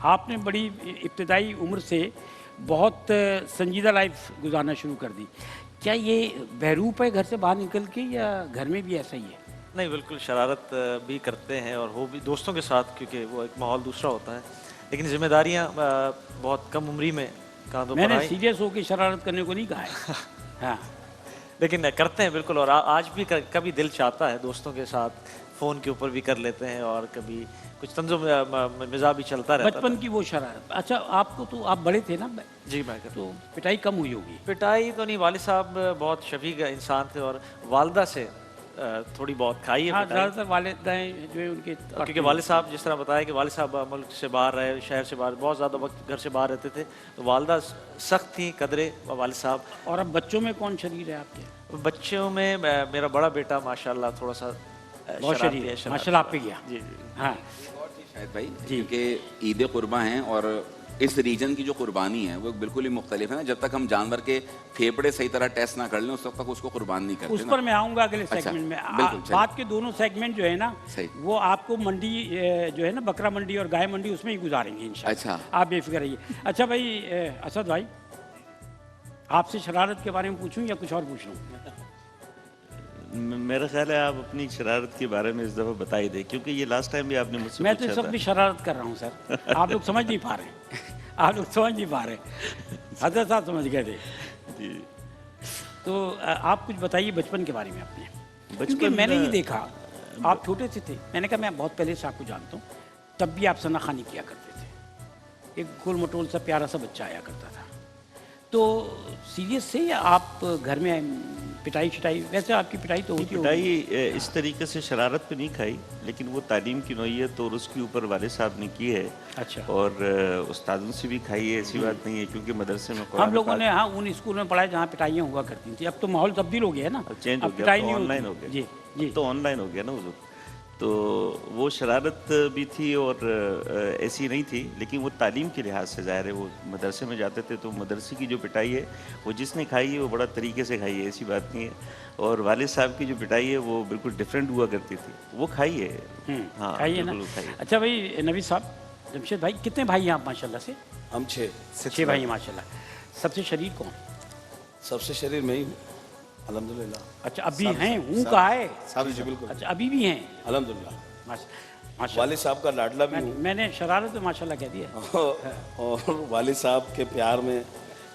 آپ نے بڑی ابتدائی عمر سے بہت سنجیدہ لائف گزارنا شروع کر دی. کیا یہ بہروپ ہے گھر سے باہر نکل کے یا گھر میں بھی ایسا ہی ہے؟ نہیں بالکل شرارت بھی کرتے ہیں اور وہ بھی دوستوں کے ساتھ کیونکہ وہ ایک ماحول دوسرا ہوتا ہے لیکن ذمہ داریاں بہت کم عمری میں کاندھوں میں پر نے آئیں سیریس ہو کے شرارت کرنے کو نہیں کہا ہے. ہاں لیکن کرتے ہیں بالکل اور آج بھی کبھی دل چاہتا ہے دوستوں کے ساتھ فون کے اوپر بھی کر لیتے ہیں اور کبھی کچھ طنز و مزاح بھی چلتا رہتا بچپن کی وہ شرارت. اچھا آپ کو تو آپ بڑے تھے نا جی میں کرتا تو پٹائی کم ہوئی ہوگی. پٹائی تو نہیں والد صاحب بہت شفیق انسان تھے اور والدہ سے تھوڑی بہت کھائی ہے ہاں پٹائی زیادہ تر والدین جو ہے ان کے کیونکہ والد صاحب جس طرح بتایا کہ والد صاحب ملک سے باہر رہے شہر سے باہر بہت زیادہ وقت گھر سے باہر رہتے تھے تو والدہ سخت تھیں قدرے والد صاحب. اور اب بچوں میں کون شریر ہے آپ کے؟ بچوں میں میرا بڑا بیٹا ماشاءاللہ تھوڑا سا بہت شرارتی شریر ہے ہے ماشاء اللہ آپ پہ گیا. جی جی ہاں شاید بھائی کیونکہ عید قرباں ہیں اور اس ریجن کی جو قربانی ہے وہ بالکل ہی مختلف ہے نا. جب تک ہم جانور کے پھیپڑے صحیح طرح ٹیسٹ نہ کر لیں اس وقت تک اس کو قربان نہیں کرتے. اس پر میں آؤں گا اگلے سیگمنٹ میں. بالکل بات کے دونوں سیگمنٹ جو ہے نا صحیح وہ آپ کو منڈی جو ہے نا بکرا منڈی اور گائے منڈی اس میں ہی گزاریں گے انشاءاللہ. اچھا آپ بے فکر رہیے. اچھا بھائی اسد بھائی آپ سے شرارت کے بارے میں پوچھوں یا کچھ اور پوچھ لوں؟ میرا خیال ہے آپ اپنی شرارت کے بارے میں اس دفعہ بتا ہی دیں کیونکہ یہ لاسٹ ٹائم بھی آپ نے مجھ سے میں تو اس پوچھا وقت تھا. بھی شرارت کر رہا ہوں سر. آپ لوگ سمجھ نہیں پا رہے ہیں. آپ لوگ سمجھ نہیں پا رہے. حضرت صاحب سمجھ گئے تھے. جی تو آپ کچھ بتائیے بچپن کے بارے میں اپنے. کیونکہ بچپن میں نے یہ دیکھا آپ چھوٹے سے تھے. میں نے کہا میں بہت پہلے سے آپ کو جانتا ہوں. تب بھی آپ ثنا خوانی کیا کرتے تھے. ایک گول مٹول سا پیارا سا بچہ آیا کرتا تھا. تو سیریس سے یا آپ گھر میں پٹائی شٹائی ویسے آپ کی پٹائی تو ہوتی ہوگی. پٹائی اس طریقے سے شرارت پہ نہیں کھائی لیکن وہ تعلیم کی نوعیت اور اس کے اوپر والد صاحب نے کی ہے. اچھا اور استادوں سے بھی کھائی ہے ایسی بات نہیں ہے کیونکہ مدرسے میں ہم لوگوں نے ہاں ان اسکول میں پڑھایا جہاں پٹائیاں ہوا کرتی تھیں. اب تو ماحول تبدیل ہو گیا ہے نا. چینج ہو اب گیا پٹائی تو نہیں آن لائن ہوتی. ہو گیا. جی جی تو آن لائن ہو گیا نا وہ. تو وہ شرارت بھی تھی اور ایسی نہیں تھی لیکن وہ تعلیم کے لحاظ سے ظاہر ہے وہ مدرسے میں جاتے تھے تو مدرسے کی جو پٹائی ہے وہ جس نے کھائی ہے وہ بڑا طریقے سے کھائی ہے ایسی بات نہیں ہے. اور والد صاحب کی جو پٹائی ہے وہ بالکل ڈفرینٹ ہوا کرتی تھی وہ کھائی ہے. ہاں کھائی ہے نا. بالکل کھائی ہے. اچھا بھائی نوید صاحب جمشید بھائی کتنے بھائی ہیں آپ ماشاء اللہ سے؟ ہم 6 بھائی ہیں ماشاء اللہ. سب سے شریر کون؟ سب سے شریر میں ہی ہوں الحمدللہ. اچھا ابھی ہیں ہوں کہا ہے. جی بالکل اچھا ابھی بھی ہیں الحمدللہ. ماشاء والد صاحب کا لاڈلا بھی ہوں میں نے شرارت ماشاء اللہ کہہ دیا. اور والد صاحب کے پیار میں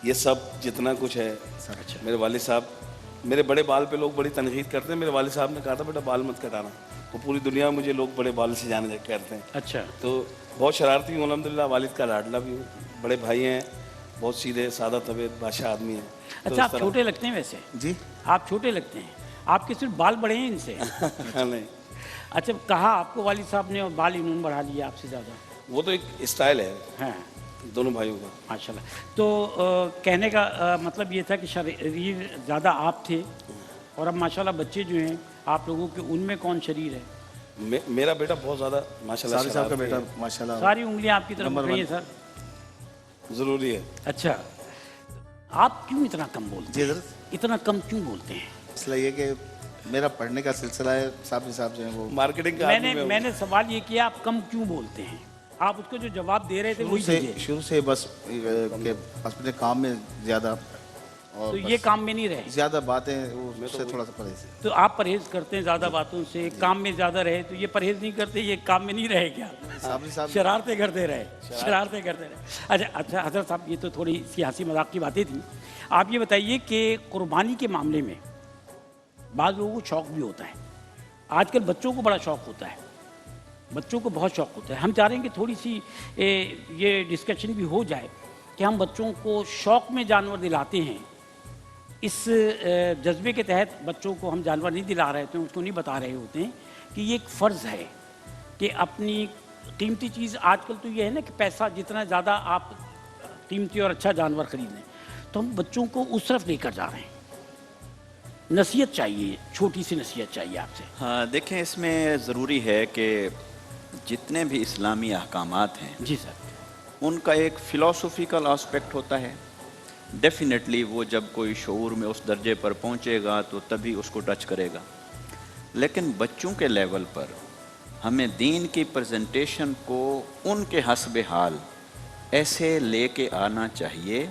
یہ سب جتنا کچھ ہے. میرے والد صاحب میرے بڑے بال پہ لوگ بڑی تنقید کرتے ہیں. میرے والد صاحب نے کہا تھا بیٹا بال مت کٹانا. وہ پوری دنیا میں مجھے لوگ بڑے بال سے جانے کرتے ہیں. اچھا تو بہت شرارتی ہوں الحمدللہ. والد کا لاڈلا بھی ہوں. بڑے بھائی ہیں بہت سیدھے سادہ طبیعت بادشاہ آدمی ہیں. اچھا آپ چھوٹے لگتے ہیں ویسے. جی آپ چھوٹے لگتے ہیں. آپ کے صرف بال بڑے ہیں ان سے. نہیں اچھا کہا آپ کو والد صاحب نے اور بال انہوں نے بڑھا لیا آپ سے زیادہ. وہ تو ایک اسٹائل ہے ہاں دونوں بھائیوں کا. ماشاء اللہ. تو کہنے کا مطلب یہ تھا کہ شریر زیادہ آپ تھے اور اب ماشاء اللہ بچے جو ہیں آپ لوگوں کے ان میں کون شریر ہے؟ میرا بیٹا بہت زیادہ ماشاء اللہ صاحب کا بیٹا ماشاءاللہ ساری انگلیاں آپ کی طرف اٹھ رہی ہیں سر. ضروری ہے. اچھا آپ کیوں اتنا کم بولتے جی ہیں؟ حضرت اتنا کم کیوں بولتے ہیں؟ مسئلہ یہ کہ میرا پڑھنے کا سلسلہ ہے. صاحب جو ہیں وہ مارکیٹنگ کا میں نے سوال یہ کیا آپ کم کیوں بولتے ہیں. آپ اس کو جو جواب دے رہے تھے وہی دیجیے. شروع سے بس کہ اپنے کام میں زیادہ اور تو یہ کام میں نہیں رہے. زیادہ باتیں وہ مجھ سے تھوڑا سا پرہیز ہے. تو آپ پرہیز کرتے ہیں زیادہ باتوں سے. کام میں زیادہ رہے تو یہ پرہیز نہیں کرتے یہ کام میں نہیں رہے کیا؟ صاحب شرارتیں کرتے رہے. اچھا حضرت صاحب یہ تو تھوڑی سیاسی مذاق کی باتیں تھیں. آپ یہ بتائیے کہ قربانی کے معاملے میں بعض لوگوں کو شوق بھی ہوتا ہے. آج کل بچوں کو بڑا شوق ہوتا ہے. بچوں کو بہت شوق ہوتا ہے. ہم چاہ رہے ہیں کہ تھوڑی سی یہ ڈسکشن بھی ہو جائے کہ ہم بچوں کو شوق میں جانور دلاتے ہیں. اس جذبے کے تحت بچوں کو ہم جانور نہیں دلا رہے ہوتے ہیں اس کو نہیں بتا رہے ہوتے ہیں کہ یہ ایک فرض ہے کہ اپنی قیمتی چیز. آج کل تو یہ ہے نا کہ پیسہ جتنا زیادہ آپ قیمتی اور اچھا جانور خرید لیں تو ہم بچوں کو اس طرف لے کر جا رہے ہیں. نصیحت چاہیے چھوٹی سی نصیحت چاہیے آپ سے. ہاں دیکھیں اس میں ضروری ہے کہ جتنے بھی اسلامی احکامات ہیں جی سر ان کا ایک فلاسفیکل آسپیکٹ ہوتا ہے. ڈیفینیٹلی وہ جب کوئی شعور میں اس درجے پر پہنچے گا تو تبھی اس کو ٹچ کرے گا. لیکن بچوں کے لیول پر ہمیں دین کی پریزنٹیشن کو ان کے حسب حال ایسے لے کے آنا چاہیے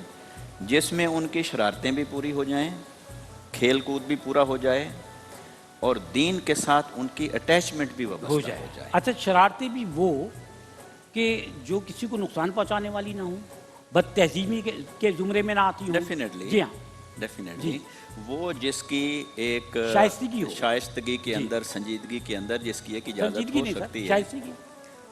جس میں ان کی شرارتیں بھی پوری ہو جائیں، کھیل کود بھی پورا ہو جائے اور دین کے ساتھ ان کی اٹیچمنٹ بھی وابستہ ہو جائے. اچھا شرارتیں بھی وہ کہ جو کسی کو نقصان پہنچانے والی نہ ہوں، بد تہذیبی کے زمرے میں نہ آتی ہوں. ڈیفینیٹلی جی ہاں، ڈیفینیٹلی وہ جس کی ایک شائستگی ہو، شائستگی کے اندر، سنجیدگی کے اندر جس کی ایک اجازت سنجیدگی ہو نہیں سر، سکتی ہے. شائستگی.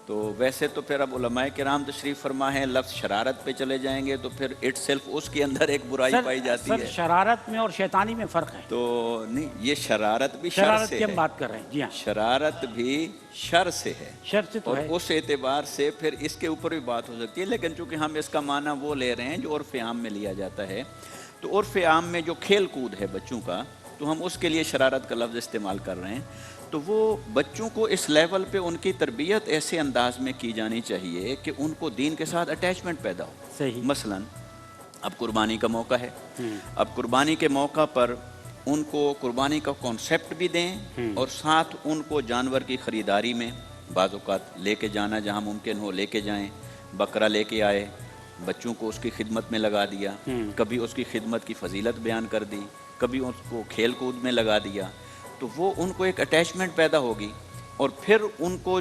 تو ویسے تو پھر اب علماء کرام تشریف فرما ہے، لفظ شرارت پہ چلے جائیں گے تو پھر اٹ سیلف اس کے اندر ایک برائی پائی جاتی سر ہے. شرارت میں اور شیطانی میں فرق ہے. تو نہیں، یہ شرارت بھی شر شرارت سے کی ہم ہے، بات کر رہے ہیں. جی ہاں، شرارت بھی شر سے ہے، شر سے تو اور ہے. اس اعتبار سے پھر اس کے اوپر بھی بات ہو سکتی ہے. لیکن چونکہ ہم اس کا معنی وہ لے رہے ہیں جو عرف عام میں لیا جاتا ہے، تو عرف عام میں جو کھیل کود ہے بچوں کا، تو ہم اس کے لیے شرارت کا لفظ استعمال کر رہے ہیں. تو وہ بچوں کو اس لیول پہ ان کی تربیت ایسے انداز میں کی جانی چاہیے کہ ان کو دین کے ساتھ اٹیچمنٹ پیدا ہو. صحیح. مثلا اب قربانی کا موقع ہے، اب قربانی کے موقع پر ان کو قربانی کا کانسیپٹ بھی دیں اور ساتھ ان کو جانور کی خریداری میں بعض اوقات لے کے جانا، جہاں ممکن ہو لے کے جائیں. بکرا لے کے آئے، بچوں کو اس کی خدمت میں لگا دیا، کبھی اس کی خدمت کی فضیلت بیان کر دی، کبھی اس کو کھیل کود میں لگا دیا. تو وہ ان کو ایک اٹیچمنٹ پیدا ہوگی. اور پھر ان کو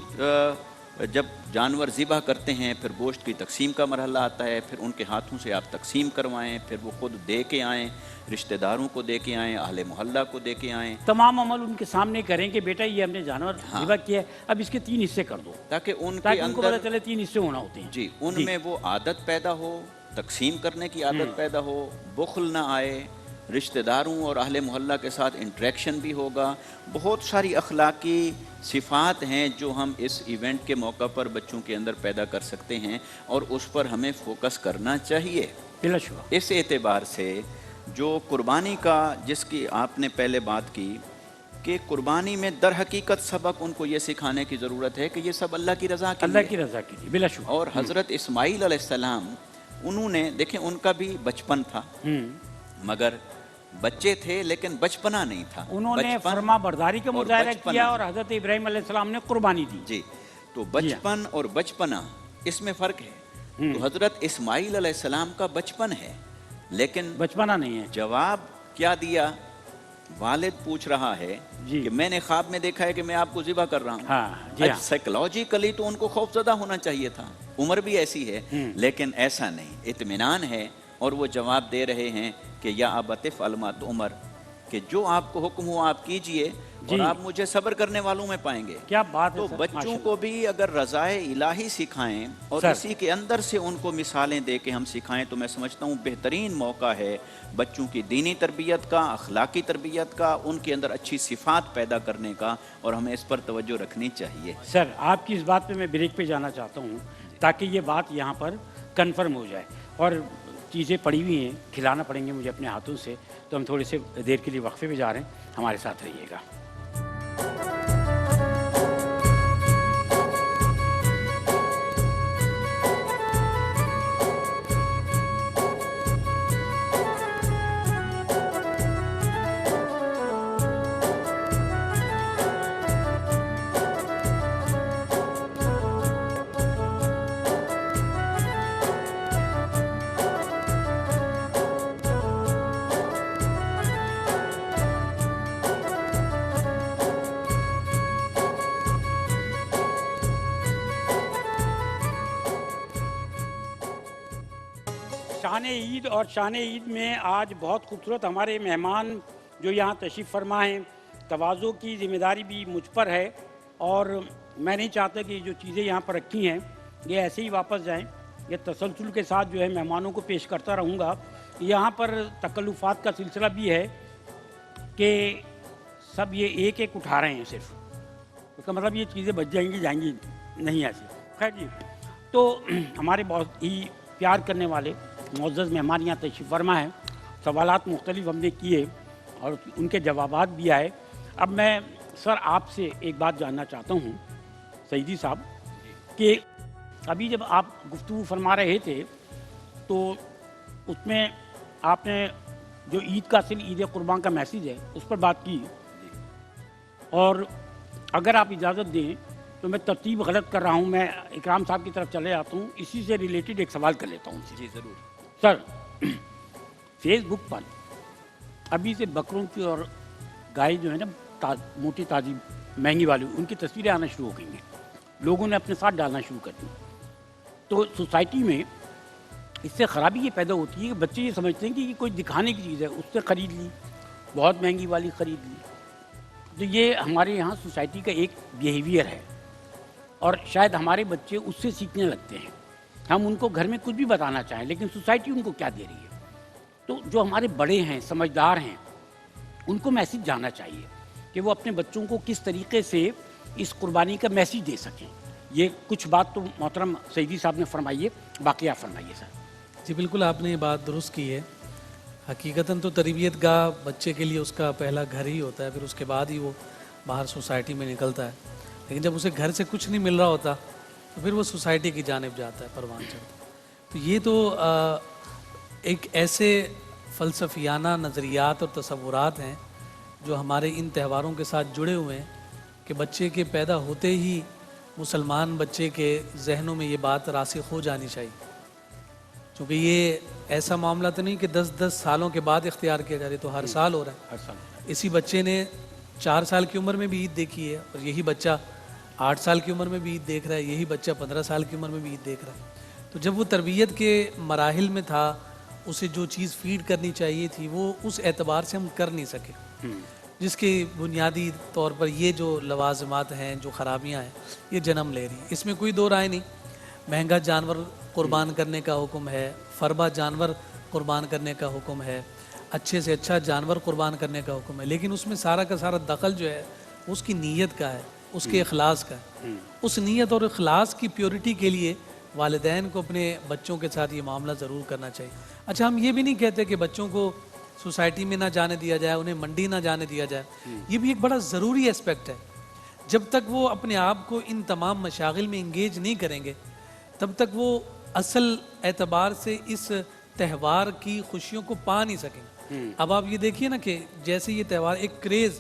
جب جانور ذبح کرتے ہیں، پھر گوشت کی تقسیم کا مرحلہ آتا ہے، پھر ان کے ہاتھوں سے آپ تقسیم کروائیں، پھر وہ خود دے کے آئیں، رشتہ داروں کو دے کے آئیں، اہل محلہ کو دے کے آئیں، تمام عمل ان کے سامنے کریں کہ بیٹا یہ ہم نے جانور ذبح کیا ہے، اب اس کے 3 حصے کر دو، تاکہ ان کے تاکہ ان کو پتہ اندر چلے 3 حصے ہونا ہوتے ہیں. جی ان میں وہ عادت پیدا ہو، تقسیم کرنے کی عادت پیدا ہو، بخل نہ آئے، رشتہ داروں اور اہل محلہ کے ساتھ انٹریکشن بھی ہوگا. بہت ساری اخلاقی صفات ہیں جو ہم اس ایونٹ کے موقع پر بچوں کے اندر پیدا کر سکتے ہیں، اور اس پر ہمیں فوکس کرنا چاہیے. بلا شبہ. اس اعتبار سے جو قربانی کا، جس کی آپ نے پہلے بات کی کہ قربانی میں در حقیقت سبق ان کو یہ سکھانے کی ضرورت ہے کہ یہ سب اللہ کی رضا کے لیے اللہ کی رضا کی لیے، بلا شبہ. اور حضرت اسماعیل علیہ السلام، انہوں نے دیکھیں ان کا بھی بچپن تھا، مگر بچے تھے لیکن بچپنا نہیں تھا. انہوں نے بچپن فرما برداری کا اور مظاہرہ بچپن، کیا، اور حضرت ابراہیم علیہ السلام نے قربانی دی. جی تو بچپن اور بچپنا اس میں فرق ہے. تو حضرت اسماعیل علیہ السلام کا بچپن ہے، لیکن بچپنا نہیں ہے. جواب کیا دیا؟ والد پوچھ رہا ہے جی. کہ میں نے خواب میں دیکھا ہے کہ میں آپ کو ذبح کر رہا ہوں. ہاں جی ہاں. سائیکولوجیکلی تو ان کو خوف زدہ ہونا چاہیے تھا، عمر بھی ایسی ہے، لیکن ایسا نہیں، اطمینان ہے. اور وہ جواب دے رہے ہیں کہ یا ابت افعل ما تؤمر، کہ جو آپ کو حکم ہو آپ کیجئے، اور آپ مجھے صبر کرنے والوں میں پائیں گے. کیا بات ہے تو سر، بچوں کو بھی اگر رضائے الہی سکھائیں اور سر. اسی کے اندر سے ان کو مثالیں دے کے ہم سکھائیں، تو میں سمجھتا ہوں بہترین موقع ہے بچوں کی دینی تربیت کا، اخلاقی تربیت کا، ان کے اندر اچھی صفات پیدا کرنے کا، اور ہمیں اس پر توجہ رکھنی چاہیے. سر آپ کی اس بات پہ میں بریک پہ جانا چاہتا ہوں تاکہ یہ بات یہاں پر کنفرم ہو جائے. اور چیزیں پڑی ہوئی ہیں، کھلانا پڑیں گے مجھے اپنے ہاتھوں سے، تو ہم تھوڑی سی دیر کے لیے وقفے پہ جا رہے ہیں. ہمارے ساتھ رہیے گا. شان عید اور شان عید میں آج بہت خوبصورت ہمارے مہمان جو یہاں تشریف فرما ہیں. تواضع کی ذمہ داری بھی مجھ پر ہے، اور میں نہیں چاہتا کہ جو چیزیں یہاں پر رکھی ہیں یہ ایسے ہی واپس جائیں. یہ تسلسل کے ساتھ جو ہے مہمانوں کو پیش کرتا رہوں گا. یہاں پر تکلفات کا سلسلہ بھی ہے کہ سب یہ ایک ایک اٹھا رہے ہیں صرف، اس کا مطلب یہ چیزیں بچ جائیں گی نہیں ایسے. خیر جی، تو ہمارے بہت ہی پیار کرنے والے معزز مہمان یہاں تشریف فرما ہیں. سوالات مختلف ہم نے کیے اور ان کے جوابات بھی آئے. اب میں سر آپ سے ایک بات جاننا چاہتا ہوں سعیدی صاحب، کہ ابھی جب آپ گفتگو فرما رہے تھے تو اس میں آپ نے جو عید کا اصل عید قربان کا میسیج ہے اس پر بات کی، اور اگر آپ اجازت دیں تو میں ترتیب غلط کر رہا ہوں, میں اکرام صاحب کی طرف چلے جاتا ہوں. اسی سے ریلیٹڈ ایک سوال کر لیتا ہوں ان سے. جی ضرور. سر, فیس بک پر ابھی سے بکروں کی اور گائے جو ہے نا موٹی تازی مہنگی والی, ان کی تصویریں آنا شروع ہو گئی ہیں, لوگوں نے اپنے ساتھ ڈالنا شروع کر دی. تو سوسائٹی میں اس سے خرابی یہ پیدا ہوتی ہے کہ بچے یہ سمجھتے ہیں کہ یہ کوئی دکھانے کی چیز ہے, اس سے خرید لی, بہت مہنگی والی خرید لی. تو یہ ہمارے یہاں سوسائٹی کا ایک بیہیویئر ہے, اور شاید ہمارے بچے اس سے سیکھنے لگتے ہیں. ہم ان کو گھر میں کچھ بھی بتانا چاہیں لیکن سوسائٹی ان کو کیا دے رہی ہے. تو جو ہمارے بڑے ہیں, سمجھدار ہیں, ان کو میسیج جانا چاہیے کہ وہ اپنے بچوں کو کس طریقے سے اس قربانی کا میسیج دے سکیں. یہ کچھ بات تو محترم سعیدی صاحب نے فرمائی ہے, باقی آپ فرمائیے سر. جی بالکل, آپ نے یہ بات درست کی ہے. حقیقتاً تو تربیت گاہ بچے کے لیے اس کا پہلا گھر ہی ہوتا ہے, پھر اس کے بعد ہی وہ باہر سوسائٹی میں نکلتا ہے. لیکن جب اسے گھر سے کچھ نہیں مل رہا ہوتا تو پھر وہ سوسائٹی کی جانب جاتا ہے, پروان چڑھتا ہے. تو یہ تو ایک ایسے فلسفیانہ نظریات اور تصورات ہیں جو ہمارے ان تہواروں کے ساتھ جڑے ہوئے ہیں کہ بچے کے پیدا ہوتے ہی مسلمان بچے کے ذہنوں میں یہ بات راسخ ہو جانی چاہیے. چونکہ یہ ایسا معاملہ تو نہیں کہ 10 سالوں کے بعد اختیار کیا جا رہا ہے, تو ہر سال ہو رہا ہے. ہر سال اسی بچے نے 4 سال کی عمر میں بھی عید دیکھی ہے, اور یہی بچہ 8 سال کی عمر میں بھی عید دیکھ رہا ہے, یہی بچہ 15 سال کی عمر میں بھی عید دیکھ رہا ہے. تو جب وہ تربیت کے مراحل میں تھا, اسے جو چیز فیڈ کرنی چاہیے تھی وہ اس اعتبار سے ہم کر نہیں سکے, جس کی بنیادی طور پر یہ جو لوازمات ہیں, جو خرابیاں ہیں, یہ جنم لے رہی ہیں. اس میں کوئی دو رائے نہیں. مہنگا جانور قربان کرنے کا حکم ہے, فربا جانور قربان کرنے کا حکم ہے, اچھے سے اچھا جانور قربان کرنے کا حکم ہے. لیکن اس میں سارا کا سارا دخل جو ہے اس کی نیت کا ہے, اس کے اخلاص کا ہے. اس نیت اور اخلاص کی پیورٹی کے لیے والدین کو اپنے بچوں کے ساتھ یہ معاملہ ضرور کرنا چاہیے. اچھا, ہم یہ بھی نہیں کہتے کہ بچوں کو سوسائٹی میں نہ جانے دیا جائے, انہیں منڈی نہ جانے دیا جائے. یہ بھی ایک بڑا ضروری اسپیکٹ ہے. جب تک وہ اپنے آپ کو ان تمام مشاغل میں انگیج نہیں کریں گے تب تک وہ اصل اعتبار سے اس تہوار کی خوشیوں کو پا نہیں سکیں. اب آپ یہ دیکھیے نا کہ جیسے یہ تہوار ایک کریز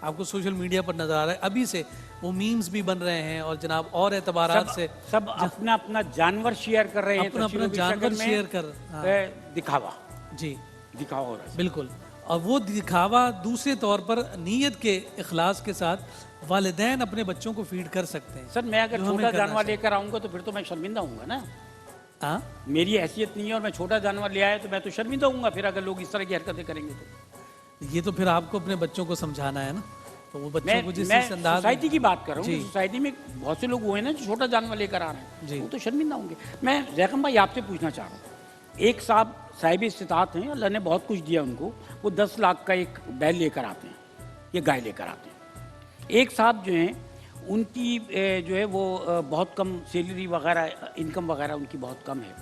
آپ کو سوشل میڈیا پر نظر آ رہا ہے, ابھی سے وہ میمز بھی بن رہے ہیں, اور جناب اور اعتبارات سے سب اپنا اپنا جانور شیئر کر رہے ہیں, اپنا جانور شیئر کر دکھاوا, جی دکھاوا ہو رہا ہے. بالکل. اور وہ دکھاوا دوسرے طور پر نیت کے اخلاص کے ساتھ والدین اپنے بچوں کو فیڈ کر سکتے ہیں. سر میں اگر چھوٹا جانور لے کر آؤں گا تو پھر تو میں شرمندہ ہوں گا نا. ہاں, میری حیثیت نہیں ہے اور میں چھوٹا جانور لے آیا تو میں تو شرمندہ ہوں گا پھر اگر لوگ اس طرح کی حرکتیں کریں گے تو. یہ تو پھر آپ کو اپنے بچوں کو سمجھانا ہے نا. تو وہ بچوں کو جس میں انداز سوسائٹی کی بات کر رہا ہوں. سوسائٹی میں بہت سے لوگ وہ ہیں نا جو چھوٹا جانور لے کر آ رہے ہیں, وہ تو شرمندہ ہوں گے. میں زیکم بھائی آپ سے پوچھنا چاہ رہا ہوں, ایک صاحب استطاعت ہیں, اللہ نے بہت کچھ دیا ان کو, وہ 10 لاکھ کا ایک بیل لے کر آتے ہیں, یہ گائے لے کر آتے ہیں. ایک صاحب جو ہیں ان کی جو ہے وہ بہت کم سیلری وغیرہ, انکم وغیرہ ان کی بہت کم ہے,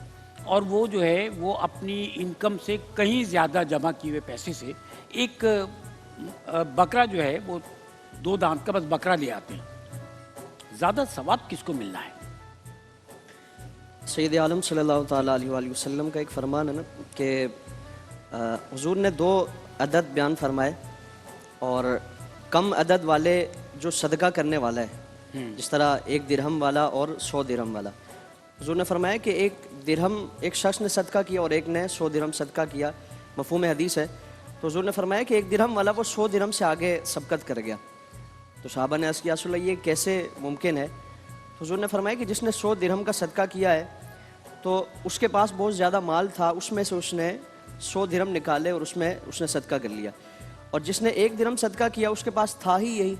اور وہ جو ہے وہ اپنی انکم سے کہیں زیادہ جمع کیے ہوئے پیسے سے ایک بکرا جو ہے وہ 2 دانت کا بس بکرا لے آتے ہیں. زیادہ ثواب کس کو ملنا ہے؟ سید عالم صلی اللہ تعالیٰ علیہ وآلہ وسلم کا ایک فرمان ہے نا کہ حضور نے 2 عدد بیان فرمائے, اور کم عدد والے جو صدقہ کرنے والا ہے, جس طرح 1 درہم والا اور 100 درہم والا. حضور نے فرمایا کہ 1 درہم ایک شخص نے صدقہ کیا اور ایک نے 100 درہم صدقہ کیا, مفہوم حدیث ہے. تو حضور نے فرمایا کہ 1 درہم والا وہ 100 درہم سے آگے سبقت کر گیا. تو صحابہ نے عرض کیا رسول اللہ یہ کیسے ممکن ہے؟ حضور نے فرمایا کہ جس نے 100 درہم کا صدقہ کیا ہے تو اس کے پاس بہت زیادہ مال تھا, اس میں سے اس نے 100 درہم نکالے اور اس میں اس نے صدقہ کر لیا. اور جس نے 1 درہم صدقہ کیا اس کے پاس تھا ہی یہی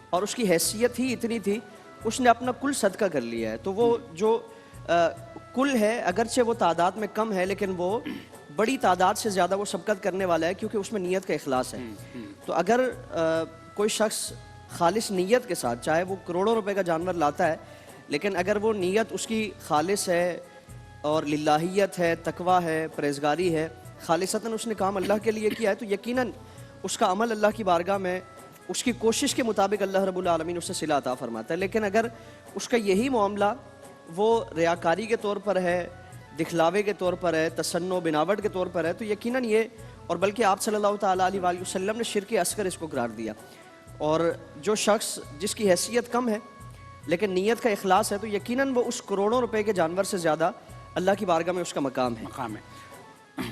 اور اس کی حیثیت ہی اتنی تھی, اس نے اپنا کل صدقہ کر لیا ہے. تو وہ جو کل ہے اگرچہ وہ تعداد میں کم ہے لیکن وہ بڑی تعداد سے زیادہ وہ سبقت کرنے والا ہے کیونکہ اس میں نیت کا اخلاص ہے. تو اگر کوئی شخص خالص نیت کے ساتھ, چاہے وہ کروڑوں روپے کا جانور لاتا ہے, لیکن اگر وہ نیت اس کی خالص ہے اور للہیت ہے, تقویٰ ہے, پرہیزگاری ہے, خالصتاً اس نے کام اللہ کے لیے کیا ہے, تو یقیناً اس کا عمل اللہ کی بارگاہ میں اس کی کوشش کے مطابق اللہ رب العالمین اسے صلہ عطا فرماتا ہے. لیکن اگر اس کا یہی معاملہ وہ ریاکاری کے طور پر ہے, دکھلاوے کے طور پر ہے, تصنع بناوٹ کے طور پر ہے, تو یقیناً یہ, اور بلکہ آپ صلی اللہ تعالیٰ علیہ وآلہ وسلم نے شرک اصغر اس کو قرار دیا. اور جو شخص جس کی حیثیت کم ہے لیکن نیت کا اخلاص ہے تو یقیناً وہ اس کروڑوں روپے کے جانور سے زیادہ اللہ کی بارگاہ میں اس کا مقام ہے. مقام ہے.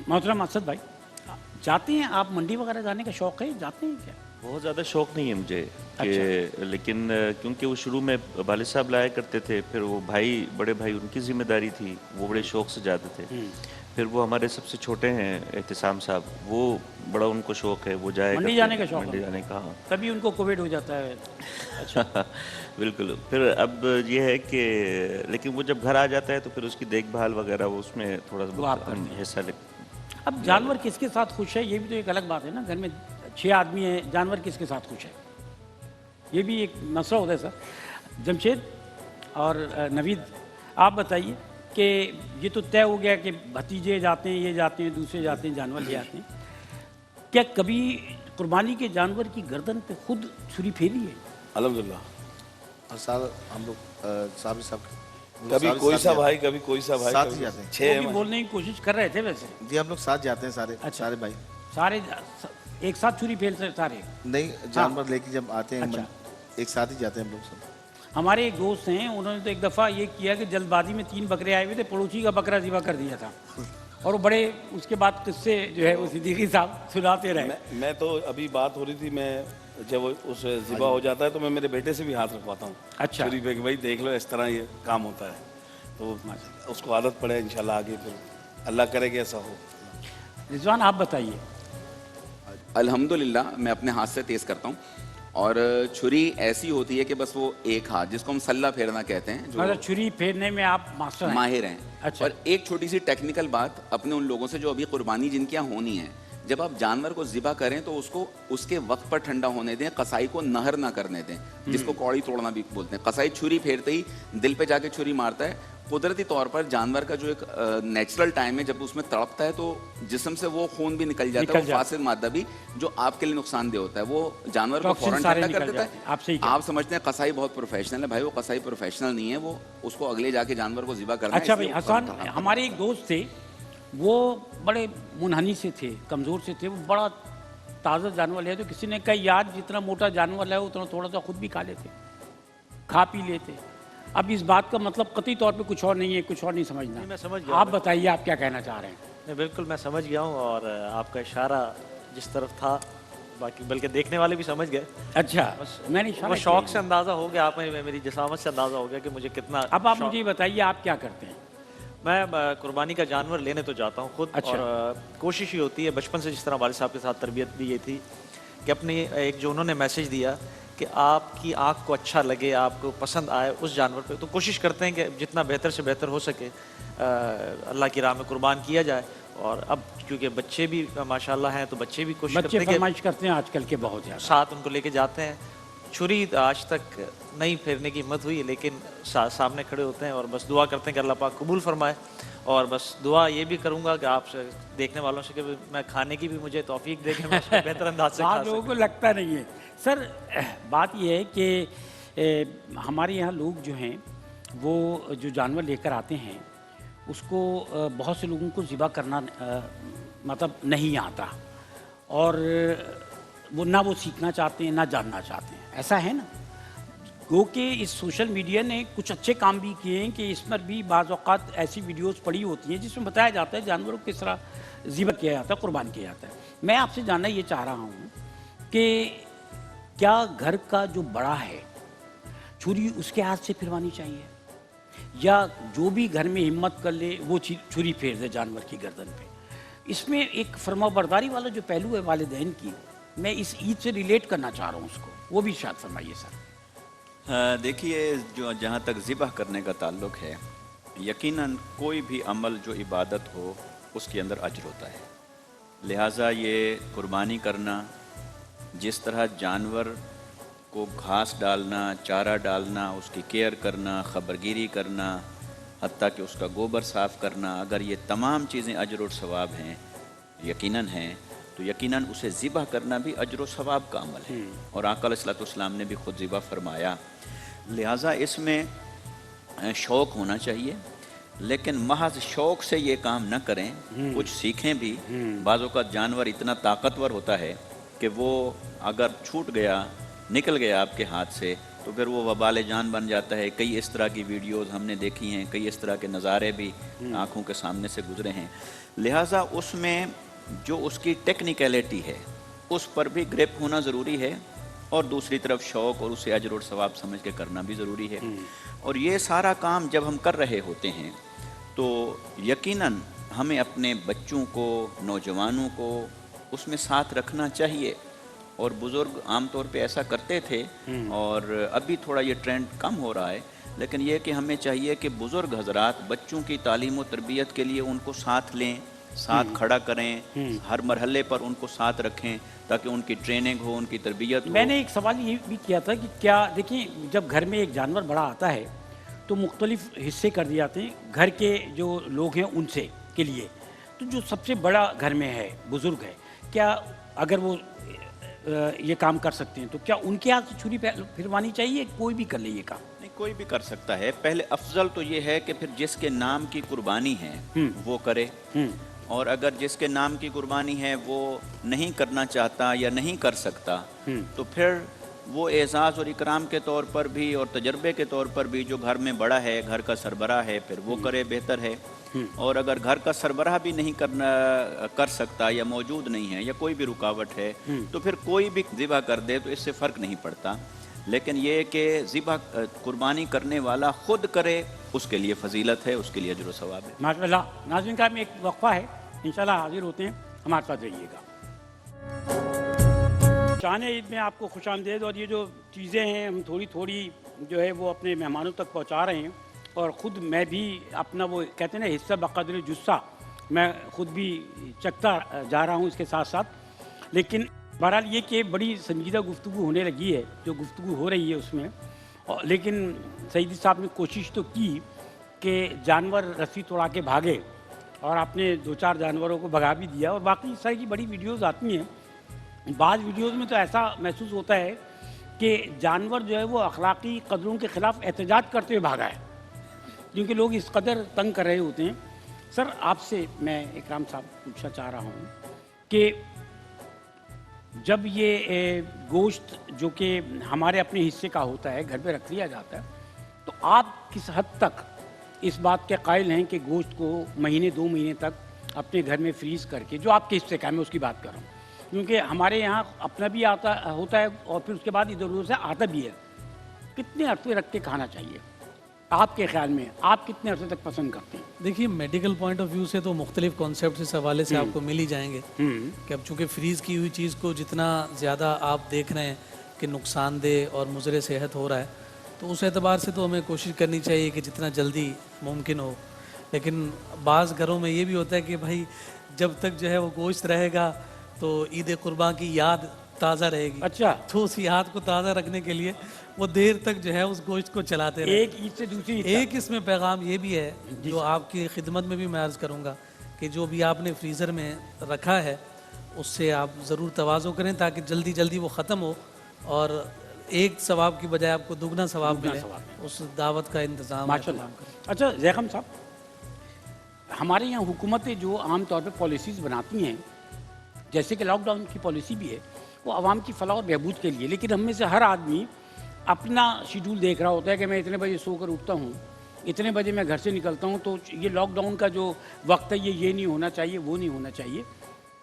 محترم اسد بھائی جاتے ہیں آپ منڈی وغیرہ جانے کا شوق ہے, جاتے ہیں کیا؟ بہت زیادہ شوق نہیں ہے مجھے کہ لیکن کیونکہ وہ شروع میں والد صاحب لایا کرتے تھے, پھر وہ بھائی بڑے بھائی ان کی ذمہ داری تھی, وہ بڑے شوق سے جاتے تھے. پھر وہ ہمارے سب سے چھوٹے ہیں احتسام صاحب, وہ بڑا ان کو شوق ہے, وہ جائے منڈی جانے کا شوق ہے, منڈی جانے کا. تبھی ان کو کووڈ ہو جاتا ہے. اچھا بالکل. پھر اب یہ ہے کہ لیکن وہ جب گھر آ جاتا ہے تو پھر اس کی دیکھ بھال وغیرہ وہ اس میں تھوڑا سا ہم حصہ لیں. اب جانور کس کے ساتھ خوش ہے یہ بھی تو ایک الگ بات ہے نا. گھر میں 6 آدمی ہیں, جانور کس کے ساتھ خوش ہے یہ بھی ایک مسئلہ ہوتا ہے سر. جمشید اور نوید آپ بتائیے کہ یہ تو طے ہو گیا کہ بھتیجے جاتے ہیں, یہ جاتے ہیں, دوسرے جاتے ہیں, جانور لے آتے ہیں. کیا کبھی قربانی کے جانور کی گردن پہ خود چھری پھیری ہے؟ الحمدللہ. اور سال ہم لوگ صاحب کبھی کوئی سا بھائی, کبھی کوئی سا بھائی, ساتھ ہی جاتے ہیں. 6 وہ بھی بولنے کی کوشش کر رہے تھے ویسے. جی ہم لوگ ساتھ جاتے ہیں سارے بھائی. سارے ایک ساتھ چھری پھیلتے سارے؟ نہیں, جانور لے کے جب آتے ہیں ایک ساتھ ہی جاتے ہیں ہم لوگ سب. ہمارے ایک دوست ہیں, انہوں نے تو ایک دفعہ یہ کیا کہ جلد بازی میں 3 بکرے آئے ہوئے تھے, پڑوسی کا بکرا ذبح کر دیا تھا, اور وہ بڑے اس کے بعد قصے جو ہے وہ صدیقی صاحب سناتے رہے. میں تو ابھی بات ہو رہی تھی, میں جب اس ذبح ہو جاتا ہے تو میں میرے بیٹے سے بھی ہاتھ رکھواتا ہوں. اچھا. چھری پہ کہ بھائی دیکھ لو اس طرح یہ کام ہوتا ہے, تو اس کو عادت پڑے انشاءاللہ آگے, پھر اللہ کرے کہ ایسا ہو. رضوان آپ بتائیے. الحمدللہ میں اپنے ہاتھ سے تیز کرتا ہوں, اور چھری ایسی ہوتی ہے کہ بس وہ ایک ہاتھ, جس کو ہم سلہ پھیرنا کہتے ہیں, جو مطلب چھری پھیرنے میں آپ ماسٹر ہیں, ماہر ہیں. اچھا. اور ایک چھوٹی سی ٹیکنیکل بات اپنے ان لوگوں سے جو ابھی قربانی جن کے یہاں ہونی ہے, جب آپ جانور کو ذبح کریں تو اس کو اس کے وقت پر ٹھنڈا ہونے دیں, قصائی کو نہر نہ کرنے دیں, جس کو کوڑی توڑنا بھی بولتے ہیں. قصائی چھری پھیرتے ہی دل پہ جا کے چھری مارتا ہے. قدرتی طور پر جانور کا جو ایک نیچرل ٹائم ہے, جب اس میں تڑپتا ہے تو جسم سے وہ خون بھی نکل جاتا ہے, وہ فاسد مادہ بھی جو آپ کے لیے نقصان دہ ہوتا ہے, وہ جانور کو فوراً ٹھنڈا کر دیتا ہے. آپ سمجھتے ہیں قصائی بہت پروفیشنل ہے, بھائی وہ قصائی پروفیشنل نہیں ہے, وہ اس کو اگلے جا کے جانور کو ذبح کرنا ہے. اچھا بھائی حسان, ہمارے ایک دوست تھے, وہ بڑے منحنی سے تھے, کمزور سے تھے, وہ بڑا تازہ جانور لے, تو کسی نے کہا یار جتنا موٹا جانور ہے اتنا تھوڑا سا خود بھی کھا لیتے, کھا پی لیتے. اب اس بات کا مطلب قطعی طور پہ کچھ اور نہیں ہے, کچھ اور نہیں سمجھنا. میں سمجھ گیا. آپ بتائیے آپ کیا کہنا چاہ رہے ہیں. نہیں بالکل میں سمجھ گیا ہوں, اور آپ کا اشارہ جس طرف تھا, باقی بلکہ دیکھنے والے بھی سمجھ گئے. اچھا, میں نے وہ شوق سے اندازہ ہو گیا, آپ میں میری جسامت سے اندازہ ہو گیا کہ مجھے کتنا. اب آپ مجھے بتائیے آپ کیا کرتے ہیں. میں قربانی کا جانور لینے تو جاتا ہوں خود. اچھا. اور کوشش یہ ہوتی ہے بچپن سے, جس طرح والد صاحب کے ساتھ تربیت بھی یہ تھی کہ اپنی ایک جو انہوں نے میسج دیا کہ آپ کی آنکھ کو اچھا لگے, آپ کو پسند آئے اس جانور پہ, تو کوشش کرتے ہیں کہ جتنا بہتر سے بہتر ہو سکے اللہ کی راہ میں قربان کیا جائے. اور اب کیونکہ بچے بھی ماشاءاللہ ہیں تو بچے بھی کوشش کرتے ہیں, فرمائش کرتے ہیں آج کل کے بہت زیادہ, ساتھ ان کو لے کے جاتے ہیں. چھری آج تک نہیں پھیرنے کی ہمت ہوئی, لیکن سامنے کھڑے ہوتے ہیں اور بس دعا کرتے ہیں کہ اللہ پاک قبول فرمائے. اور بس دعا یہ بھی کروں گا کہ آپ سے دیکھنے والوں سے کہ میں کھانے کی بھی مجھے توفیق دے کہ میں اس کو بہتر انداز سے کھا سکوں. لوگوں کو لگتا نہیں ہے. سر بات یہ ہے کہ ہمارے یہاں لوگ جو ہیں وہ جو جانور لے کر آتے ہیں اس کو بہت سے لوگوں کو ذبح کرنا مطلب نہیں آتا, اور وہ نہ وہ سیکھنا چاہتے ہیں نہ جاننا چاہتے ہیں. ایسا ہے نا, گو کہ اس سوشل میڈیا نے کچھ اچھے کام بھی کیے ہیں کہ اس پر بھی بعض اوقات ایسی ویڈیوز پڑی ہوتی ہیں جس میں بتایا جاتا ہے جانوروں کو کس طرح ذبح کیا جاتا ہے, قربان کیا جاتا ہے. میں آپ سے جاننا یہ چاہ رہا ہوں کہ کیا گھر کا جو بڑا ہے چھری اس کے ہاتھ سے پھروانی چاہیے, یا جو بھی گھر میں ہمت کر لے وہ چھری پھیر دے جانور کی گردن پہ. اس میں ایک فرما برداری والا جو پہلو ہے والدین کی, میں اس عید سے ریلیٹ کرنا چاہ رہا ہوں اس کو, وہ بھی شاید فرمائیے سر. دیکھیے, جو جہاں تک ذبح کرنے کا تعلق ہے, یقیناً کوئی بھی عمل جو عبادت ہو اس کے اندر اجر ہوتا ہے. لہٰذا یہ قربانی کرنا, جس طرح جانور کو گھاس ڈالنا, چارہ ڈالنا, اس کی کیئر کرنا, خبرگیری کرنا, حتیٰ کہ اس کا گوبر صاف کرنا, اگر یہ تمام چیزیں اجر و ثواب ہیں, یقیناً ہیں, تو یقیناً اسے ذبح کرنا بھی اجر و ثواب کا عمل ہے. اور آقا علیہ الصلوۃ والسلام نے بھی خود ذبح فرمایا. لہٰذا اس میں شوق ہونا چاہیے, لیکن محض شوق سے یہ کام نہ کریں, کچھ سیکھیں بھی. بعض اوقات جانور اتنا طاقتور ہوتا ہے کہ وہ اگر چھوٹ گیا, نکل گیا آپ کے ہاتھ سے, تو پھر وہ وبال جان بن جاتا ہے. کئی اس طرح کی ویڈیوز ہم نے دیکھی ہیں, کئی اس طرح کے نظارے بھی آنکھوں کے سامنے سے گزرے ہیں. لہٰذا اس میں جو اس کی ٹیکنیکلٹی ہے اس پر بھی گرپ ہونا ضروری ہے, اور دوسری طرف شوق اور اسے اجر اور ثواب سمجھ کے کرنا بھی ضروری ہے. اور یہ سارا کام جب ہم کر رہے ہوتے ہیں تو یقیناً ہمیں اپنے بچوں کو, نوجوانوں کو اس میں ساتھ رکھنا چاہیے. اور بزرگ عام طور پہ ایسا کرتے تھے, اور ابھی تھوڑا یہ ٹرینڈ کم ہو رہا ہے, لیکن یہ کہ ہمیں چاہیے کہ بزرگ حضرات بچوں کی تعلیم و تربیت کے لیے ان کو ساتھ لیں, ساتھ کھڑا کریں, ہر مرحلے پر ان کو ساتھ رکھیں تاکہ ان کی ٹریننگ ہو, ان کی تربیت ہو. میں نے ایک سوال یہ بھی کیا تھا کہ کیا دیکھیں جب گھر میں ایک جانور بڑا آتا ہے تو مختلف حصے کر دیے جاتے ہیں گھر کے جو لوگ ہیں ان سے کے لیے. تو جو سب سے بڑا گھر میں ہے, بزرگ ہے, کیا اگر وہ یہ کام کر سکتے ہیں تو کیا ان کے ہاتھ سے چھری پھروانی چاہیے, کوئی بھی کر لے یہ کام؟ نہیں, کوئی بھی کر سکتا ہے. پہلے افضل تو یہ ہے کہ پھر جس کے نام کی قربانی ہے وہ کرے, اور اگر جس کے نام کی قربانی ہے وہ نہیں کرنا چاہتا یا نہیں کر سکتا تو پھر وہ اعزاز اور اکرام کے طور پر بھی اور تجربے کے طور پر بھی جو گھر میں بڑا ہے, گھر کا سربراہ ہے, پھر وہ کرے, بہتر ہے. اور اگر گھر کا سربراہ بھی نہیں کر سکتا یا موجود نہیں ہے یا کوئی بھی رکاوٹ ہے تو پھر کوئی بھی ذبح کر دے تو اس سے فرق نہیں پڑتا. لیکن یہ کہ ذبح قربانی کرنے والا خود کرے اس کے لیے فضیلت ہے, اس کے لیے اجر و ثواب ہے. ماشاء اللہ. ناظرین کا میں ایک وقفہ ہے, انشاءاللہ حاضر ہوتے ہیں, ہمارے ساتھ رہیے گا. شان عید میں آپ کو خوش آمدید. اور یہ جو چیزیں ہیں ہم تھوڑی تھوڑی جو ہے وہ اپنے مہمانوں تک پہنچا رہے ہیں, اور خود میں بھی اپنا وہ کہتے ہیں نا حصہ بقدر جثہ میں خود بھی چکتا جا رہا ہوں اس کے ساتھ ساتھ. لیکن بہرحال یہ کہ بڑی سنجیدہ گفتگو ہونے لگی ہے, جو گفتگو ہو رہی ہے اس میں. لیکن سعیدی صاحب نے کوشش تو کی کہ جانور رسی توڑا کے بھاگے, اور آپ نے 2-4 جانوروں کو بھگا بھی دیا. اور باقی اس طرح کی بڑی ویڈیوز آتی ہیں. بعض ویڈیوز میں تو ایسا محسوس ہوتا ہے کہ جانور جو ہے وہ اخلاقی قدروں کے خلاف احتجاج کرتے ہوئے بھاگا ہے, کیونکہ لوگ اس قدر تنگ کر رہے ہوتے ہیں. سر آپ سے میں اکرام صاحب پوچھنا چاہ رہا ہوں کہ جب یہ گوشت جو کہ ہمارے اپنے حصے کا ہوتا ہے گھر پہ رکھ لیا جاتا ہے, تو آپ کس حد تک اس بات کے قائل ہیں کہ گوشت کو مہینے 2 مہینے تک اپنے گھر میں فریز کر کے, جو آپ کے حصے کا ہے میں اس کی بات کر رہا ہوں, کیونکہ ہمارے یہاں اپنا بھی آتا ہوتا ہے اور پھر اس کے بعد ادھر ادھر سے آتا بھی ہے, کتنے عرصے رکھ کے کھانا چاہیے آپ کے خیال میں؟ آپ کتنے عرصے تک پسند کرتے ہیں؟ دیکھیے میڈیکل پوائنٹ آف ویو سے تو مختلف کانسیپٹ اس حوالے سے آپ کو مل ہی جائیں گے کہ اب چونکہ فریز کی ہوئی چیز کو جتنا زیادہ آپ دیکھ رہے ہیں کہ نقصان دہ اور مضر صحت ہو رہا ہے, تو اس اعتبار سے تو ہمیں کوشش کرنی چاہیے کہ جتنا جلدی ممکن ہو. لیکن بعض گھروں میں یہ بھی ہوتا ہے کہ بھائی جب تک جو ہے وہ گوشت رہے گا تو عید قربان کی یاد تازہ رہے گی. اچھا, تو اس یاد کو تازہ رکھنے کے لیے وہ دیر تک جو ہے اس گوشت کو چلاتے رہے. ایک عید سے دوسری عید. ایک اس میں پیغام یہ بھی ہے جو آپ کی خدمت میں بھی میں عرض کروں گا کہ جو بھی آپ نے فریزر میں رکھا ہے اس سے آپ ضرور تواضع کریں تاکہ جلدی جلدی وہ ختم ہو, اور ایک ثواب کی بجائے آپ کو دگنا ثواب ملے. اس دعوت کا انتظام ماشاءاللہ. اچھا زیغم صاحب, ہمارے یہاں حکومتیں جو عام طور پہ پالیسیز بناتی ہیں, جیسے کہ لاک ڈاؤن کی پالیسی بھی ہے, وہ عوام کی فلاح اور بہبود کے لیے, لیکن ہم میں سے ہر آدمی اپنا شیڈول دیکھ رہا ہوتا ہے کہ میں اتنے بجے سو کر اٹھتا ہوں, اتنے بجے میں گھر سے نکلتا ہوں, تو یہ لاک ڈاؤن کا جو وقت ہے یہ نہیں ہونا چاہیے, وہ نہیں ہونا چاہیے.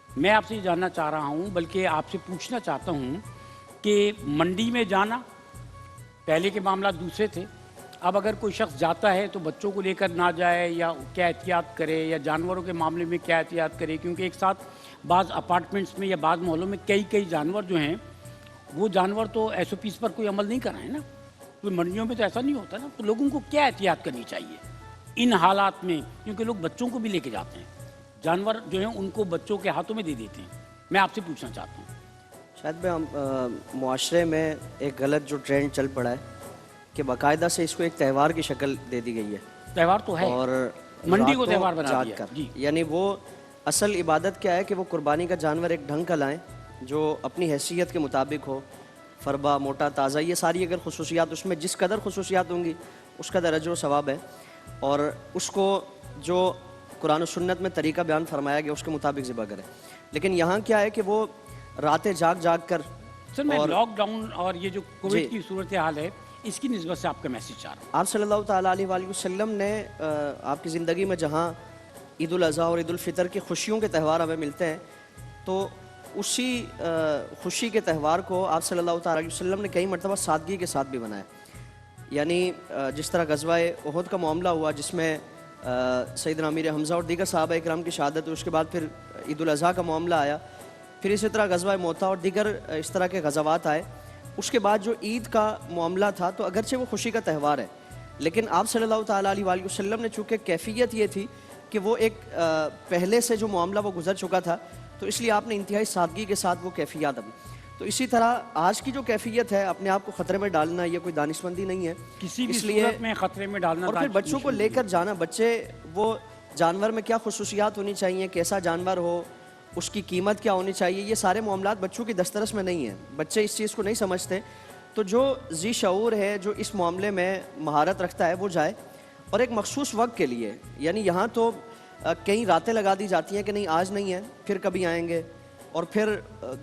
میں آپ سے یہ جاننا چاہ رہا ہوں, بلکہ آپ سے پوچھنا چاہتا ہوں کہ منڈی میں جانا, پہلے کے معاملات دوسرے تھے, اب اگر کوئی شخص جاتا ہے تو بچوں کو لے کر نہ جائے, یا کیا احتیاط کرے, یا جانوروں کے معاملے میں کیا احتیاط کرے, کیونکہ ایک ساتھ بعض اپارٹمنٹس میں یا بعض محلوں میں کئی جانور جو ہیں وہ جانور تو ایس او پیز پر کوئی عمل نہیں کر رہے ہیں نا, کوئی منڈیوں میں تو ایسا نہیں ہوتا نا. تو لوگوں کو کیا احتیاط کرنی چاہیے ان حالات میں, کیونکہ لوگ بچوں کو بھی لے کے جاتے ہیں, جانور جو ہیں ان کو بچوں کے ہاتھوں میں دے دیتے ہیں. میں آپ سے پوچھنا چاہتا ہوں. شاید معاشرے میں ایک غلط جو ٹرینڈ چل پڑا ہے کہ باقاعدہ سے اس کو ایک تہوار کی شکل دے دی گئی ہے. تہوار تو ہے, اور منڈی کو تہوار بنا دیا. جی, یعنی وہ اصل عبادت کیا ہے کہ وہ قربانی کا جانور ایک ڈھنگ کا لائیں جو اپنی حیثیت کے مطابق ہو, فربا, موٹا, تازہ, یہ ساری اگر خصوصیات اس میں جس قدر خصوصیات ہوں گی اس کا اجر و ثواب ہے, اور اس کو جو قرآن و سنت میں طریقہ بیان فرمایا گیا اس کے مطابق ذبح کریں. لیکن یہاں کیا ہے کہ وہ راتیں جاگ کر سر میں لاک ڈاؤن اور یہ جو کووڈ کی صورتحال ہے اس کی نسبت سے آپ کا میسیج چاہ رہا ہوں. آپ صلی اللہ تعالیٰ علیہ وآلہ وسلم نے آپ کی زندگی میں جہاں عید الاضحیٰ اور عید الفطر کی خوشیوں کے تہوار ہمیں ملتے ہیں، تو اسی خوشی کے تہوار کو آپ صلی اللہ تعالیٰ علیہ وسلم نے کئی مرتبہ سادگی کے ساتھ بھی بنایا. یعنی جس طرح غزوہ احد کا معاملہ ہوا جس میں سیدنا امیر حمزہ اور دیگر صحابہ اکرام کی شہادت، اس کے بعد پھر عید الاضحیٰ کا معاملہ آیا، پھر اسی طرح غزوہ موتا اور دیگر اس طرح کے غزوات آئے. اس کے بعد جو عید کا معاملہ تھا تو اگرچہ وہ خوشی کا تہوار ہے، لیکن آپ صلی اللہ تعالیٰ علیہ وآلہ وسلم نے چونکہ کیفیت یہ تھی کہ وہ ایک پہلے سے جو معاملہ وہ گزر چکا تھا، تو اس لیے آپ نے انتہائی سادگی کے ساتھ وہ کیفیت ابھی. تو اسی طرح آج کی جو کیفیت ہے اپنے آپ کو خطرے میں ڈالنا یہ کوئی دانشمندی نہیں ہے، کسی بھی اس لیے صورت میں خطرے میں ڈالنا. اور پھر بچوں کو لے کر جانا، بچے وہ جانور میں کیا خصوصیات ہونی چاہیے، کیسا جانور ہو، اس کی قیمت کیا ہونی چاہیے، یہ سارے معاملات بچوں کی دسترس میں نہیں ہیں، بچے اس چیز کو نہیں سمجھتے. تو جو ذی شعور ہے، جو اس معاملے میں مہارت رکھتا ہے، وہ جائے اور ایک مخصوص وقت کے لیے. یعنی یہاں تو کئی راتیں لگا دی جاتی ہیں کہ نہیں آج نہیں ہے، پھر کبھی آئیں گے، اور پھر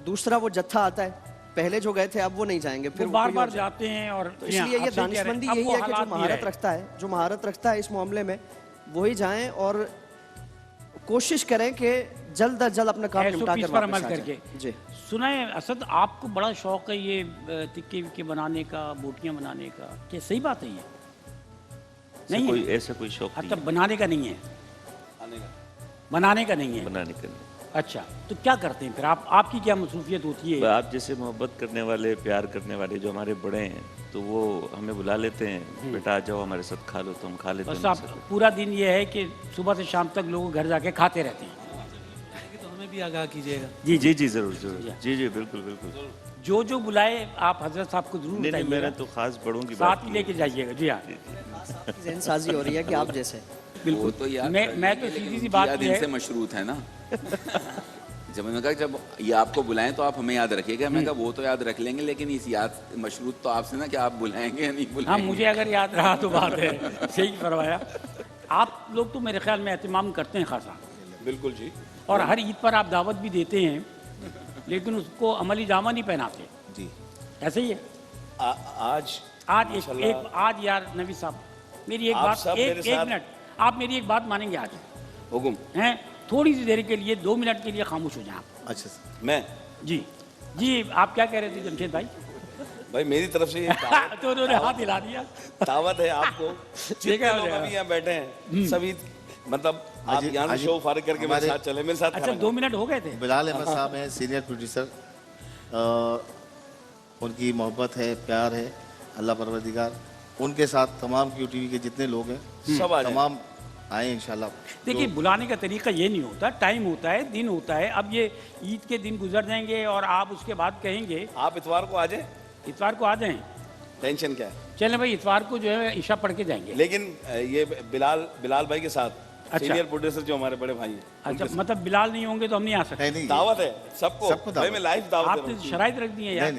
دوسرا وہ جتھا آتا ہے، پہلے جو گئے تھے اب وہ نہیں جائیں گے، پھر بار بار جاتے ہیں. اور تو اس لیے یہ دانشمندی یہی ہے کہ جو مہارت رکھتا ہے اس معاملے میں وہی جائیں اور کوشش کریں کہ جلد از جلد اپنا کام نمٹا کر پر عمل کر کے. جی سنائیں اسد، آپ کو بڑا شوق ہے یہ تکے وکے بنانے کا، بوٹیاں بنانے کا، کیا صحیح بات ہے یہ؟ نہیں ہے ایسا کوئی شوق نہیں اچھا، بنانے کا نہیں ہے، بنانے کا نہیں ہے. بنانے کا نہیں. اچھا، تو کیا کرتے ہیں پھر آپ کی کیا مصروفیت ہوتی ہے؟ آپ جیسے محبت کرنے والے، پیار کرنے والے جو ہمارے بڑے ہیں تو وہ ہمیں بلا لیتے ہیں، بیٹا آ جاؤ ہمارے ساتھ کھا لو، تو ہم کھا لیتے بس ہیں. آپ پورا دن یہ ہے کہ صبح سے شام تک لوگ گھر جا کے کھاتے رہتے ہیں. تو ہمیں بھی آگاہ کیجیے گا. جی جی جی ضرور ضرور. جی جی بالکل بالکل. جو بلائے آپ حضرت صاحب کو ضرور نہیں بتائیے میں گا، نے تو خاص بڑوں کی ساتھ لے کے جائیے گا. جی ہاں ذہن سازی ہو رہی ہے کہ آپ جیسے وہ تو یار میں تو سیدھی سی بات دن سے مشروط ہے نا. جب میں نے کہا جب یہ آپ کو بلائیں تو آپ ہمیں یاد رکھیے گا، میں نے کہا وہ تو یاد رکھ لیں گے، لیکن اس یاد مشروط تو آپ سے نا کہ آپ بلائیں گے یا نہیں ہاں بلائیں گے. مجھے اگر یاد رہا تو بات ہے. صحیح فرمایا. آپ لوگ تو میرے خیال میں اہتمام کرتے ہیں خاصا. بالکل جی. اور ہر عید پر آپ دعوت بھی دیتے ہیں، لیکن اس کو عملی جامہ نہیں پہناتے. جی ایسے ہی ہے. آج یار نبی صاحب میری ایک بات، ایک منٹ آپ میری ایک بات مانیں گے؟ آج حکم ہیں تھوڑی سی دیر کے لیے 2 منٹ کے لیے خاموش ہو جائیں آپ. اچھا میں جی جی آپ کیا کہہ رہے تھے جمشید بھائی؟ بھائی میری طرف سے یہ تو انہوں نے ہاتھ ہلا دیا. دعوت ہے آپ کو، جتنے لوگ ابھی یہاں بیٹھے ہیں سبھی، مطلب آپ یہاں سے شو فارغ کر کے میرے ساتھ چلے، میرے ساتھ. اچھا 2 منٹ ہو گئے تھے. بلال احمد صاحب ہیں سینئر پروڈیوسر، ان کی محبت ہے، پیار ہے، اللہ پروردگار ان کے ساتھ تمام کیو ٹی وی کے جتنے لوگ ہیں سب آ جائیں. تمام آئیں انشاءاللہ. دیکھیے بلانے کا طریقہ یہ نہیں ہوتا، ٹائم ہوتا ہے، دن ہوتا ہے. اب یہ عید کے دن گزر جائیں گے اور آپ اس کے بعد کہیں گے آپ اتوار کو آ جائیں، اتوار کو آ جائیں. ٹینشن کیا ہے. چلیں بھائی اتوار کو جو ہے عشاء پڑھ کے جائیں گے. لیکن یہ بلال بھائی کے ساتھ سینئر پروڈیوسر جو ہمارے بڑے بھائی ہیں، اچھا مطلب بلال نہیں ہوں گے تو ہم نہیں آ سکتے. نہیں دعوت ہے سب کو. بھائی میں لائیو دعوت دے آپ رہا نے ہوں. شرائط رکھ دی ہیں یار.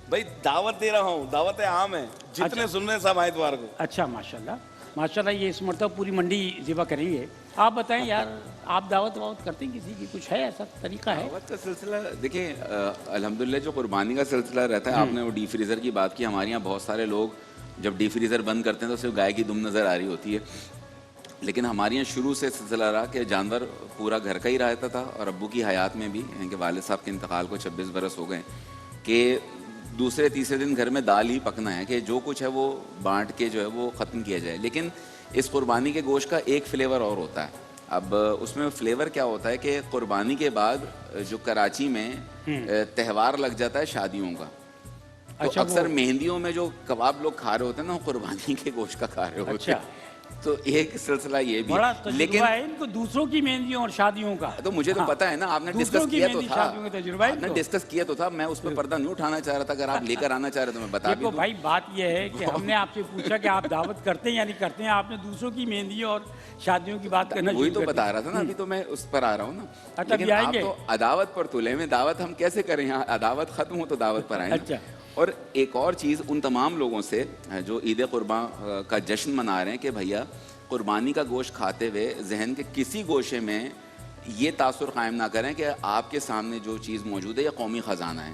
بھائی دعوت دے رہا ہوں، دعوت عام ہے، جتنے سن رہے ہیں سب آئے اتوار کو. اچھا ماشاءاللہ ماشاءاللہ. یہ اس مرتبہ پوری منڈی ذبح کریں گے. آپ بتائیں یار، آپ دعوت کرتے ہیں کسی کی؟ کچھ ہے ایسا طریقہ ہے؟ دعوت کا سلسلہ دیکھیں الحمدللہ جو قربانی کا سلسلہ رہتا ہے، آپ نے وہ ڈی فریزر کی بات کی. ہمارے یہاں بہت سارے لوگ جب ڈی فریزر بند کرتے ہیں تو صرف گائے کی دم نظر آ رہی ہوتی ہے، لیکن ہمارے یہاں شروع سے سلسلہ رہا کہ جانور پورا گھر کا ہی رہتا تھا. اور ابو کی حیات میں بھی ان کے والد صاحب کے انتقال کو 26 برس ہو گئے کہ دوسرے تیسرے دن گھر میں دال ہی پکنا ہے کہ جو کچھ ہے وہ بانٹ کے جو ہے وہ ختم کیا جائے. لیکن اس قربانی کے گوشت کا ایک فلیور اور ہوتا ہے. اب اس میں فلیور کیا ہوتا ہے کہ قربانی کے بعد جو کراچی میں تہوار لگ جاتا ہے شادیوں کا، تو اکثر مہندیوں میں جو کباب لوگ کھا رہے ہوتے ہیں نا، وہ قربانی کے گوشت کا کھا رہے ہوتے ہیں. تو ایک سلسلہ یہ بھی بڑا لیکن تجربہ ہے ان کو دوسروں کی مہندیوں اور شادیوں کا. تو مجھے تو پتا ہے نا، آپ نے ڈسکس کیا تو تھا، آپ نے ڈسکس کیا تو تھا. میں اس پہ پردہ نہیں اٹھانا چاہ رہا تھا. اگر آپ لے کر آنا چاہ رہے تو میں بتا بھی دوں. بھائی بات یہ ہے کہ ہم نے آپ سے پوچھا کہ آپ دعوت کرتے ہیں یا نہیں کرتے ہیں، آپ نے دوسروں کی مہندیوں اور شادیوں کی بات کرنا وہی تو بتا رہا تھا نا. ابھی تو میں اس پر آ رہا ہوں نا. لیکن آپ تو عداوت پر تلے میں، دعوت ہم کیسے کریں؟ یہاں عداوت ختم ہو تو دعوت پر آئیں. اور ایک اور چیز ان تمام لوگوں سے جو عید قرباں کا جشن منا رہے ہیں کہ بھیا قربانی کا گوشت کھاتے ہوئے ذہن کے کسی گوشے میں یہ تاثر قائم نہ کریں کہ آپ کے سامنے جو چیز موجود ہے یہ قومی خزانہ ہے.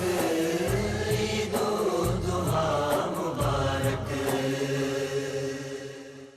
Hey